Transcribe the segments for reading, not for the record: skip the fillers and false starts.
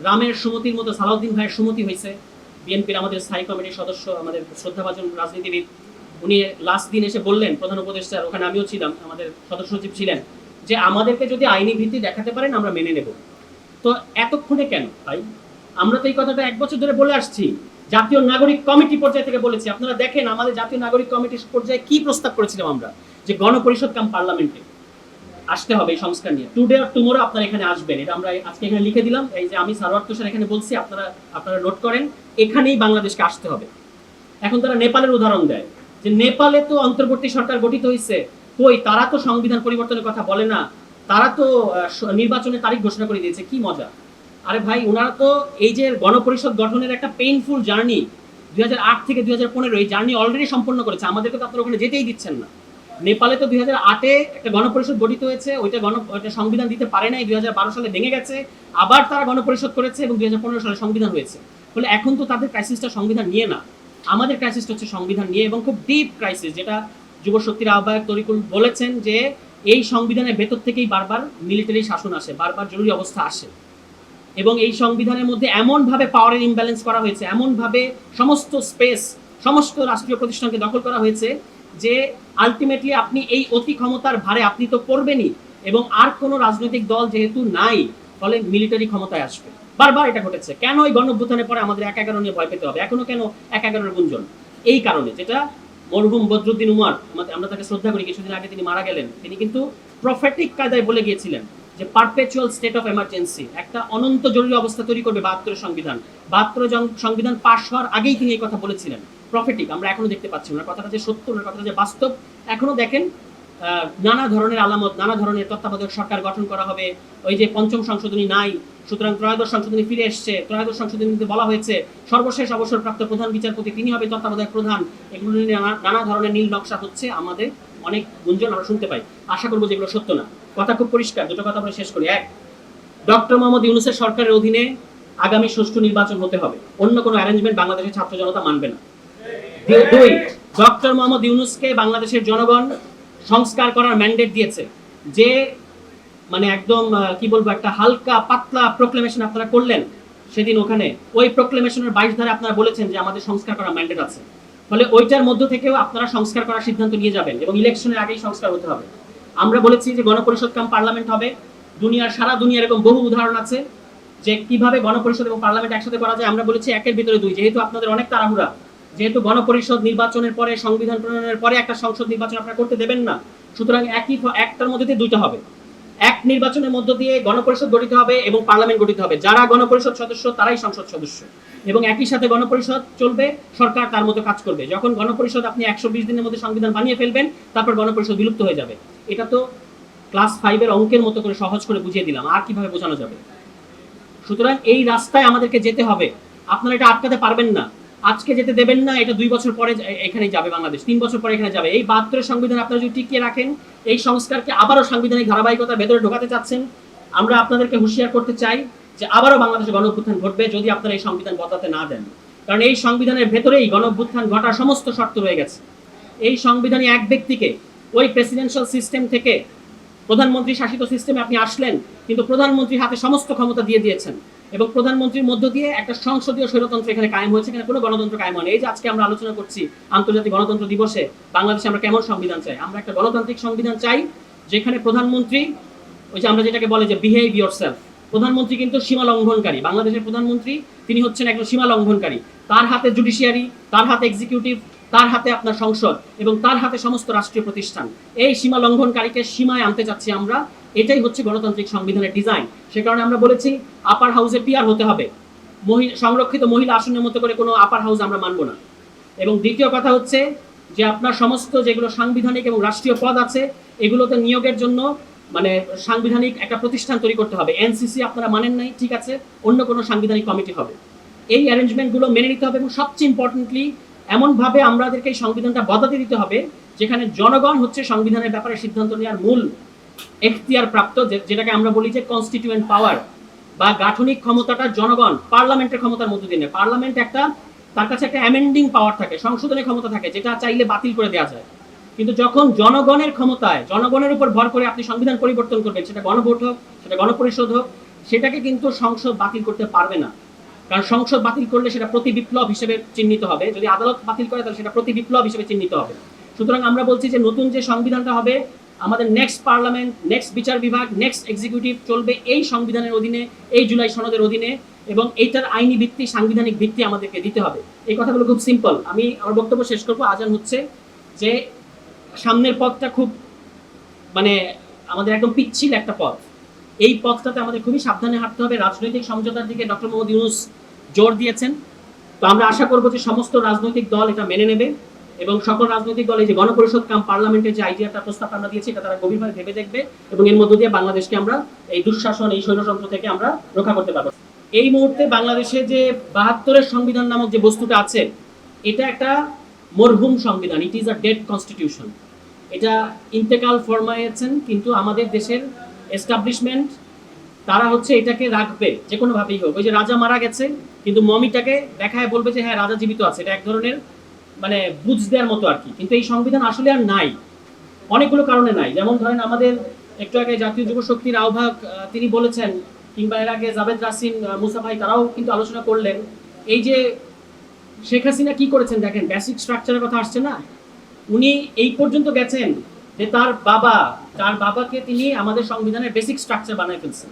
রামের সুমতির মতো সালাউদ্দিন ভাইয়ের সুমতি হয়েছে। বিএনপির আমাদের স্থায়ী কমিটির সদস্য, আমাদের শ্রদ্ধাভাজন রাজনীতিবিদ, উনি লাস্ট দিন এসে বললেন, প্রধান উপদেষ্টার ওখানে আমিও ছিলাম, আমাদের সদস্য সচিব ছিলেন, যে আমাদেরকে যদি আইনি ভিত্তি দেখাতে পারেন আমরা মেনে নেব। তো এতক্ষণে কেন ভাই? আমরা তো এই কথাটা 1 বছর ধরে বলে আসছি, জাতীয় নাগরিক কমিটি পর্যায় থেকে বলেছি। আপনারা দেখেন আমাদের জাতীয় নাগরিক কমিটির পর্যায়ে কি প্রস্তাব করেছিলাম আমরা, যে গণপরিষদ কাম পার্লামেন্টে আসতে হবে এই সংস্কার নিয়ে। টুডে অর টুমোরো আপনারা এখানে আসবেন, এটা আমরা আজকে এখানে লিখে দিলাম। এই যে আমি সারোয়ার তুষার এখানে বলছি, আপনারা নোট করেন, এখানেই বাংলাদেশকে আসতে হবে। এখন তারা নেপালের উদাহরণ দেয়, যে নেপালে তো অন্তর্বর্তী সরকার গঠিত হয়েছে, কই তারা তো সংবিধান পরিবর্তনের কথা বলে না, তারা তো নির্বাচনের তারিখ ঘোষণা করে দিয়েছে, কি মজা। আরে ভাই, ওনারা তো এই যে গণপরিষদ গঠনের একটা পেইনফুল জার্নি 2008 থেকে 2015 এই জার্নি অলরেডি সম্পন্ন করেছে, আমাদেরকে তো আপনারা ওখানে যেতেই দিচ্ছেন না। নেপালে তো 2008-এ একটা গণপরিষদ গঠিত হয়েছে, ওইটা সংবিধান দিতে পারে নাই, 2012 সালে ভেঙে গেছে, আবার তারা গণপরিষদ করেছে এবং 2015 সালে সংবিধান হয়েছে। ফলে এখন তো তাদের ক্রাইসিসটা সংবিধান নিয়ে না, আমাদের ক্রাইসিসটা হচ্ছে সংবিধান নিয়ে, এবং খুব ডিপ ক্রাইসিস, যেটা যুব শক্তির আহ্বায়ক তরিকুল বলেছেন, যে এই সংবিধানের ভেতর থেকেই বারবার মিলিটারি শাসন আসে, বারবার জরুরি অবস্থা আসে, এবং এই সংবিধানের মধ্যে এমনভাবে পাওয়ারের ইমব্যালেন্স করা হয়েছে, এমনভাবে সমস্ত স্পেস, সমস্ত রাষ্ট্রীয় প্রতিষ্ঠানকে দখল করা হয়েছে, যে আলটিমেটলি আপনি এই অতি ক্ষমতার ভারে আপনি তো করবেনই, এবং আর কোনো রাজনৈতিক দল যেহেতু নাই, ফলে মিলিটারি ক্ষমতায় আসবে। বারবার এটা ঘটেছে। কেন এই গণঅভ্যুত্থানের পরে আমাদের 1/11 নিয়ে ভয় পেতে হবে? এখনো কেন 1/11 গুঞ্জন? এই কারণে, যেটা মরহুম বদরুদ্দিন উমর, আমরা তাকে শ্রদ্ধা করি, কিছুদিন আগে তিনি মারা গেলেন, তিনি কিন্তু প্রফেটিক কায়দায় বলে গিয়েছিলেন যে পারপেচুয়াল স্টেট অফ এমার্জেন্সি, একটা অনন্ত জরুরি অবস্থা তৈরি করবে 72 সংবিধান। 72 সংবিধান পাশ হওয়ার আগেই তিনি এই কথা বলেছিলেন। প্রফেটিক, আমরা এখনো দেখতে পাচ্ছি ওনার কথাটা যে সত্য, ওনার কথাটা যে বাস্তব, এখনো দেখেন নানা ধরনের আলামত, নানা ধরনের তত্ত্বাবধায়ক সরকার গঠন করা হবে, ওই যে পঞ্চম সংশোধনী নাই, সুতরাং ত্রয়োদশ সংশোধনী ফিরে এসছে, ত্রয়োদশ সংশোধনীতে বলা হয়েছে সর্বশেষ অবসরপ্রাপ্ত প্রধান বিচারপতি তিনি হবে তত্ত্বাবধায়ক প্রধান। এগুলো নিয়ে নানা ধরনের নীল নকশা হচ্ছে, আমাদের অনেক গুঞ্জন আমরা শুনতে পাই, আশা করবো যেগুলো সত্য না। কথা খুব পরিষ্কার, দুটো কথা আমরা শেষ করি। এক, ডক্টর মোহাম্মদ ইউনূসের সরকারের অধীনে আগামী সুষ্ঠু নির্বাচন হতে হবে, অন্য কোনো অ্যারেঞ্জমেন্ট বাংলাদেশের ছাত্র জনতা মানবে না। দুই, ডক্টর মোহাম্মদ ইউনূসকে বাংলাদেশের জনগণ সংস্কার করার ম্যান্ডেট দিয়েছে, যে মানে একদম কি বলবো, একটা হালকা পাতলা প্রোক্লেমেশন আপনারা করলেন সেদিন ওখানে, ওই প্রোক্লেমেশনের 22 ধারে আপনারা বলেছেন যে আমাদের সংস্কার করার ম্যান্ডেট আছে। ফলে ওইটার মধ্য থেকেও আপনারা সংস্কার করার সিদ্ধান্ত নিয়ে যাবেন, এবং ইলেকশনের আগেই সংস্কার হতে হবে। আমরা বলেছি যে গণপরিষদ কাম পার্লামেন্ট হবে, সারা দুনিয়ার এরকম বহু উদাহরণ আছে যে কিভাবে গণপরিষদ এবং পার্লামেন্ট একসাথে করা যায়। আমরা বলেছি 1-এর ভিতরে 2, যেহেতু আপনাদের অনেক তাড়াহুড়া, যেহেতু গণপরিষদ নির্বাচনের পরে, সংবিধান প্রণয়নের পরে একটা সংসদ নির্বাচন আপনারা করতে দেবেন না, সুতরাং একটার মধ্যে দিয়ে 2টা হবে। এক নির্বাচনের মধ্য দিয়ে গণপরিষদ গঠিত হবে এবং পার্লামেন্ট গঠিত হবে, যারা গণপরিষদ সদস্য তারাই সংসদ সদস্য, এবং একই সাথে গণপরিষদ চলবে, সরকার তার মতো কাজ করবে। যখন গণপরিষদ আপনি 120 দিনের মধ্যে সংবিধান বানিয়ে ফেলবেন, তারপর গণপরিষদ বিলুপ্ত হয়ে যাবে। এটা তো ক্লাস 5-এর অঙ্কের মতো করে সহজ করে বুঝিয়ে দিলাম, আর কিভাবে বোঝানো যাবে? সুতরাং এই রাস্তায় আমাদেরকে যেতে হবে, আপনারা এটা আটকাতে পারবেন না। আজকে যেতে দেবেন না, এটা 2 বছর পরে এখানে যাবে বাংলাদেশ, 3 বছর পরে এখানে যাবে। এই 72 সংবিধান আপনারা যদি টিকিয়ে রাখেন, এই সংস্কারকে আবারও সাংবিধানিক ধারাবাহিকতার ভেতরে ঢোকাতে চাচ্ছেন, আমরা আপনাদেরকে হুঁশিয়ার করতে চাই যে আবারও বাংলাদেশে গণঅভ্যুত্থান ঘটবে যদি আপনারা এই সংবিধান বদলাতে না দেন। কারণ এই সংবিধানের ভেতরেই গণঅভ্যুত্থান ঘটার সমস্ত শর্ত রয়ে গেছে। এই সংবিধানে এক ব্যক্তিকে ওই প্রেসিডেন্সিয়াল সিস্টেম থেকে প্রধানমন্ত্রী শাসিত সিস্টেমে আপনি আসলেন, কিন্তু প্রধানমন্ত্রীর হাতে সমস্ত ক্ষমতা দিয়ে দিয়েছেন, এবং প্রধানমন্ত্রীর মধ্য দিয়ে একটা সংসদীয় স্বৈরতন্ত্র এখানে কায়েম হয়েছে, এখানে কোনো গণতন্ত্র কায়েম হয়নি। এই যে আজকে আমরা আলোচনা করছি আন্তর্জাতিক গণতন্ত্র দিবসে, বাংলাদেশে আমরা কেমন সংবিধান চাই? আমরা একটা গণতান্ত্রিক সংবিধান চাই, যেখানে প্রধানমন্ত্রী, ওই যে আমরা যেটাকে বলে যে বিহেভ ইয়োরসেলফ, প্রধানমন্ত্রী কিন্তু সীমা লঙ্ঘনকারী। বাংলাদেশের প্রধানমন্ত্রী তিনি হচ্ছেন একজন সীমা লঙ্ঘনকারী। তার হাতে জুডিশিয়ারি, তার হাতে এক্সিকিউটিভ, তার হাতে আপনার সংসদ, এবং তার হাতে সমস্ত রাষ্ট্রীয় প্রতিষ্ঠান। এই সীমা লঙ্ঘনকারীকে সীমায় আনতে চাচ্ছি আমরা, এটাই হচ্ছে গণতান্ত্রিক সংবিধানের ডিজাইন। সে কারণে আমরা বলেছি আপার হাউসে পিয়ার হতে হবে, সংরক্ষিত মহিলা আসনের মতো করে কোনো আপার হাউস আমরা মানব না। এবং দ্বিতীয় কথা হচ্ছে যে আপনার সমস্ত যেগুলো সাংবিধানিক এবং রাষ্ট্রীয় পদ আছে, এগুলোতে নিয়োগের জন্য মানে সাংবিধানিক একটা প্রতিষ্ঠান তৈরি করতে হবে। এনসিসি আপনারা মানেন নাই, ঠিক আছে, অন্য কোনো সাংবিধানিক কমিটি হবে। এই অ্যারেঞ্জমেন্টগুলো মেনে নিতে হবে, এবং সবচেয়ে ইম্পর্টেন্টলি এমনভাবে আমাদেরকে এই সংবিধানটা বদলাতে দিতে হবে যেখানে জনগণ হচ্ছে সংবিধানের ব্যাপারে সিদ্ধান্ত নেওয়ার মূল এখতিয়ার প্রাপ্ত, যেটাকে আমরা বলি যে কনস্টিটিউয়েন্ট পাওয়ার বা গাঠনিক ক্ষমতাটা জনগণ পার্লামেন্টের ক্ষমতার মধ্যে দিয়ে নেয়। পার্লামেন্ট একটা, তার কাছে একটা অ্যামেন্ডিং পাওয়ার থাকে, সংশোধনের ক্ষমতা থাকে, যেটা চাইলে বাতিল করে দেওয়া যায়। কিন্তু যখন জনগণের ক্ষমতায়, জনগণের উপর ভর করে আপনি সংবিধান পরিবর্তন করবেন, সেটা গণভোট হোক, সেটা গণপরিষদ হোক, সেটাকে কিন্তু সংসদ বাতিল করতে পারবে না। কারণ সংসদ বাতিল করলে সেটা প্রতি বিপ্লব হিসেবে চিহ্নিত হবে, যদি আদালত বাতিল করে তাহলে সেটা প্রতি বিপ্লব হিসেবে চিহ্নিত হবে। সুতরাং আমরা বলছি যে নতুন যে সংবিধানটা হবে, আমাদের নেক্সট পার্লামেন্ট, নেক্সট বিচার বিভাগ, নেক্সট এক্সিকিউটিভ চলবে এই সংবিধানের অধীনে, এই জুলাই সনদের অধীনে, এবং এইটার আইনি ভিত্তি, সাংবিধানিক ভিত্তি আমাদেরকে দিতে হবে। এই কথাগুলো খুব সিম্পল। আমি আমার বক্তব্য শেষ করবো। আজান হচ্ছে যে সামনের পথটা খুব মানে আমাদের একদম পিচ্ছিল একটা পথ। এই পথটাতে আমাদের খুবই সাবধানে হাঁটতে হবে। রাজনৈতিক সমঝোতার দিকে ডক্টর মোহাম্মদ ইউনূস জোর দিয়েছেন। তো আমরা আশা করব যে সমস্ত রাজনৈতিক দল এটা মেনে নেবে এবং সকল রাজনৈতিক দল এই যে গণপরিষদ কাম পার্লামেন্টের যে আইডিয়াটা, প্রস্তাব আমরা দিয়েছি, এটা তারা গভীরভাবে ভেবে দেখবে এবং এর মধ্য দিয়ে বাংলাদেশকে আমরা এই দুঃশাসন, এই স্বৈরতন্ত্র থেকে আমরা রক্ষা করতে পারবো। এই মুহূর্তে বাংলাদেশে যে ৭২-এর সংবিধান নামক যে বস্তুটা আছে, এটা একটা মরহুম সংবিধান। It is a dead constitution. এটা ইন্তেকাল ফরমাইয়েছেন, কিন্তু আমাদের দেশের এস্টাবলিশমেন্ট তারা হচ্ছে এটাকে রাখবে যে কোনোভাবেই হোক। ওই যে রাজা মারা গেছে কিন্তু মমিটাকে দেখায় বলবে যে হ্যাঁ রাজা জীবিত আছে, এটা এক ধরনের মানে বুঝ দেওয়ার মতো আর কি। কিন্তু এই সংবিধান আসলে আর নাই, অনেকগুলো কারণে নাই। যেমন ধরেন আমাদের একটু আগে জাতীয় যুব শক্তির আহ্বায়ক তিনি বলেছেন, কিংবা এর আগে জাভেদ রাসিন, মুসা ভাই তারাও কিন্তু আলোচনা করলেন, এই যে শেখ হাসিনা কি করেছেন দেখেন, বেসিক স্ট্রাকচারের কথা আসছে না। উনি এই পর্যন্ত গেছেন যে তার বাবাকে তিনি আমাদের সংবিধানের বেসিক স্ট্রাকচার বানায় ফেলছেন।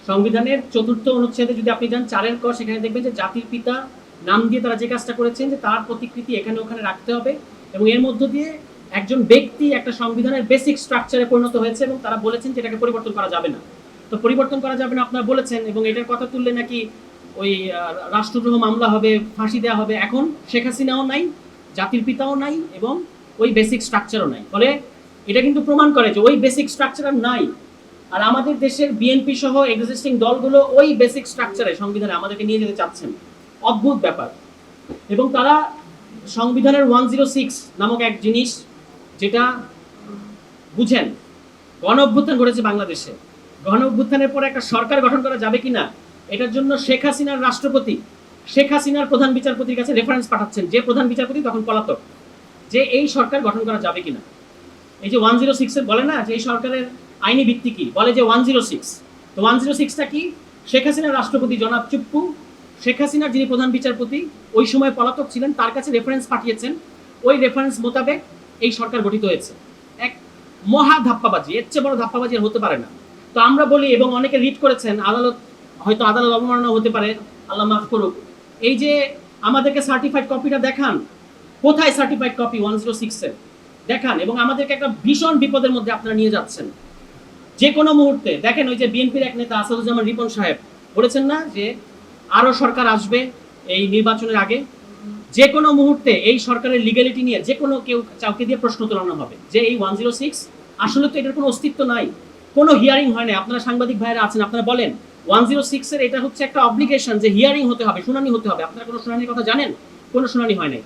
সংবিধানের ৪র্থ অনুচ্ছেদে যদি আপনি যান ৪-এর ক, সেখানে দেখবেন যে জাতির পিতা নাম দিয়ে তারা যে কাজটা করেছেন যে তার প্রতিকৃতি এখানে ওখানে রাখতে হবে, এবং এর মধ্য দিয়ে একজন ব্যক্তি একটা সংবিধানের বেসিক স্ট্রাকচারে পরিণত হয়েছে এবং তারা বলেছেন যে এটাকে পরিবর্তন করা যাবে না। তো পরিবর্তন করা যাবে না আপনারা বলেছেন, এবং এটার কথা তুললে নাকি ওই রাষ্ট্রদ্রোহ মামলা হবে, ফাঁসি দেওয়া হবে। এখন শেখ হাসিনাও নাই, জাতির পিতাও নাই, এবং ওই বেসিক স্ট্রাকচারও নাই। ফলে এটা কিন্তু প্রমাণ করে যে ওই বেসিক স্ট্রাকচার আর নাই। আর আমাদের দেশের বিএনপি সহ এক্সিস্টিং দলগুলো ওই বেসিক স্ট্রাকচারে সংবিধানে আমাদেরকে নিয়ে যেতে চাচ্ছেন। অদ্ভুত ব্যাপার। এবং তারা সংবিধানের 106 নামক এক জিনিস, যেটা বুঝেন, গণ অভ্যুত্থান ঘটেছে বাংলাদেশে, গণ অভ্যুত্থানের পরে একটা সরকার গঠন করা যাবে কিনা এটার জন্য শেখ হাসিনার রাষ্ট্রপতি শেখ হাসিনার প্রধান বিচারপতির কাছে রেফারেন্স পাঠাচ্ছেন, যে প্রধান বিচারপতি তখন পলাতক, যে এই সরকার গঠন করা যাবে কিনা। এই যে 106 বলে না যে এই সরকারের আইনি ভিত্তি কি, বলে যে 106। তো 106টা কি? শেখ হাসিনার রাষ্ট্রপতি জনাব চুপ্পু, শেখ হাসিনার যিনি প্রধান বিচারপতি ওই সময় পলাতক ছিলেন, তার কাছে রেফারেন্স পাঠিয়েছেন। ওই রেফারেন্স মোতাবেক এই সরকার গঠিত হয়েছে। এক মহা ধাপ্পাবাজি, এর চেয়ে বড় ধাপ্পাবাজি আর হতে পারে না। তো আমরা বলি, এবং অনেকে রিট করেছেন, আদালত হয়তো আদালত অবমাননা হতে পারে, আল্লাহ মাফ করুক, এই যে আমাদেরকে সার্টিফাইড কপিটা দেখান, কোথায় সার্টিফাইড কপি 106-এর দেখান, এবং আমাদেরকে একটা ভীষণ বিপদের মধ্যে আপনারা নিয়ে যাচ্ছেন। যে কোনো মুহূর্তে দেখেন, ওই যে বিএনপির এক নেতা আসাদুজ্জামান রিপন সাহেব বলেছেন না যে আরো সরকার আসবে এই নির্বাচনের আগে, যে কোনো মুহূর্তে এই সরকারের লিগ্যালিটি নিয়ে যে কোনো কাউকে দিয়ে প্রশ্ন তোলানো হবে যে এই 106 আসলে তো এটার কোনো অস্তিত্ব নাই, কোনো হিয়ারিং হয় না। আপনারা সাংবাদিক ভাইরা আছেন, আপনারা বলেন 106-এর এটা হচ্ছে একটা অব্লিগেশন যে হিয়ারিং হতে হবে, শুনানি হতে হবে। আপনারা কোনো শুনানির কথা জানেন? কোনো শুনানি হয় নাই।